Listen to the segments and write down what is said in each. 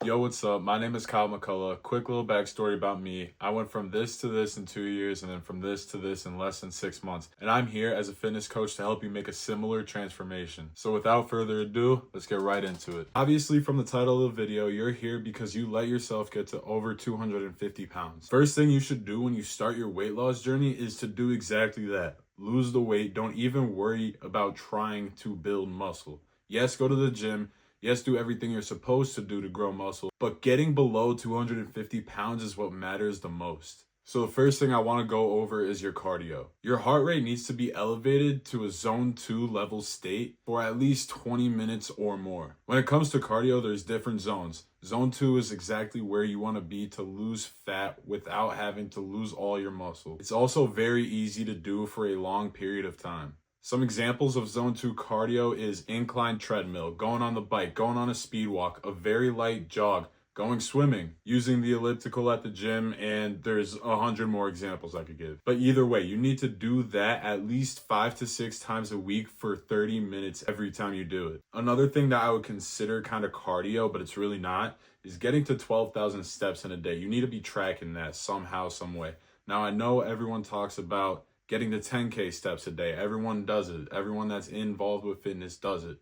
Yo, what's up? My name is Kyle McCullough. Quick little backstory about me. I went from this to this in 2 years and then from this to this in less than 6 months. And I'm here as a fitness coach to help you make a similar transformation. So without further ado, let's get right into it. Obviously, from the title of the video, you're here because you let yourself get to over 250 pounds. First thing you should do when you start your weight loss journey is to do exactly that. Lose the weight. Don't even worry about trying to build muscle. Yes, go to the gym. Yes, do everything you're supposed to do to grow muscle, but getting below 250 pounds is what matters the most. So the first thing I want to go over is your cardio. Your heart rate needs to be elevated to a zone 2 level state for at least 20 minutes or more. When it comes to cardio, there's different zones. Zone 2 is exactly where you want to be to lose fat without having to lose all your muscle. It's also very easy to do for a long period of time. Some examples of zone 2 cardio is incline treadmill, going on the bike, going on a speed walk, a very light jog, going swimming, using the elliptical at the gym, and there's 100 more examples I could give. But either way, you need to do that at least 5 to 6 times a week for 30 minutes every time you do it. Another thing that I would consider kind of cardio, but it's really not, is getting to 12,000 steps in a day. You need to be tracking that somehow, some way. Now, I know everyone talks about getting to 10K steps a day. Everyone does it. Everyone that's involved with fitness does it.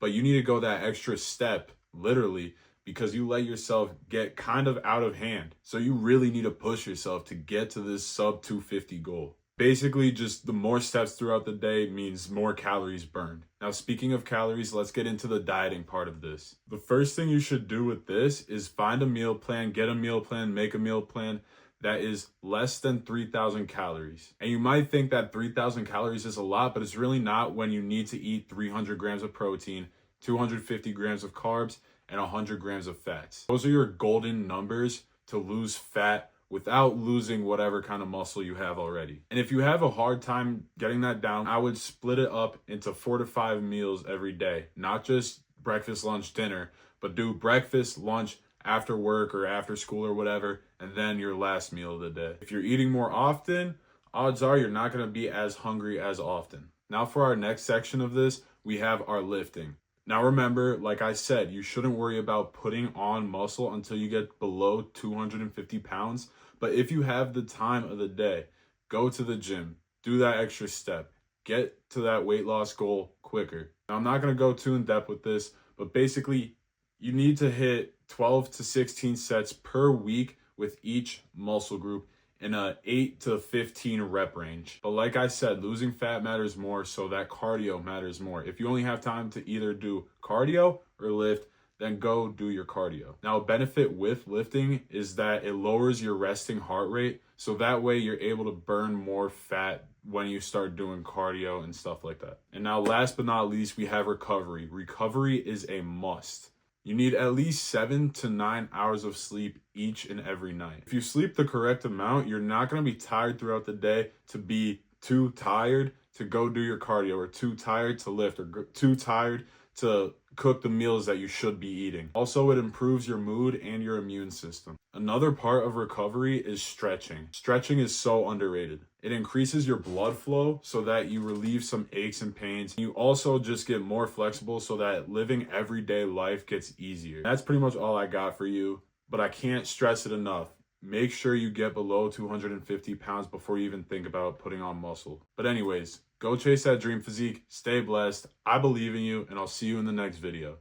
But you need to go that extra step, literally, because you let yourself get kind of out of hand. So you really need to push yourself to get to this sub 250 goal. Basically, just the more steps throughout the day means more calories burned. Now, speaking of calories, let's get into the dieting part of this. The first thing you should do with this is find a meal plan, get a meal plan, make a meal plan that is less than 3,000 calories. And you might think that 3,000 calories is a lot, but it's really not when you need to eat 300 grams of protein, 250 grams of carbs, and 100 grams of fats. Those are your golden numbers to lose fat without losing whatever kind of muscle you have already. And if you have a hard time getting that down, I would split it up into 4 to 5 meals every day. Not just breakfast, lunch, dinner, but do breakfast, lunch, after work or after school or whatever, and then your last meal of the day. If you're eating more often, odds are you're not going to be as hungry as often. Now for our next section of this, we have our lifting. Now remember, like I said, you shouldn't worry about putting on muscle until you get below 250 pounds. But if you have the time of the day, go to the gym, do that extra step, get to that weight loss goal quicker. Now I'm not going to go too in depth with this, but basically you need to hit 12 to 16 sets per week with each muscle group in a 8 to 15 rep range. But like I said, losing fat matters more, so that cardio matters more. If you only have time to either do cardio or lift, then go do your cardio. Now, a benefit with lifting is that it lowers your resting heart rate, so that way you're able to burn more fat when you start doing cardio and stuff like that. And now last but not least, we have recovery. Recovery is a must. You need at least 7 to 9 hours of sleep each and every night. If you sleep the correct amount, you're not going to be tired throughout the day to be too tired to go do your cardio, or too tired to lift, or too tired to cook the meals that you should be eating. Also, it improves your mood and your immune system. Another part of recovery is stretching. Stretching is so underrated. It increases your blood flow so that you relieve some aches and pains. You also just get more flexible so that living everyday life gets easier. That's pretty much all I got for you, but I can't stress it enough. Make sure you get below 250 pounds before you even think about putting on muscle. But anyways, go chase that dream physique, stay blessed, I believe in you, and I'll see you in the next video.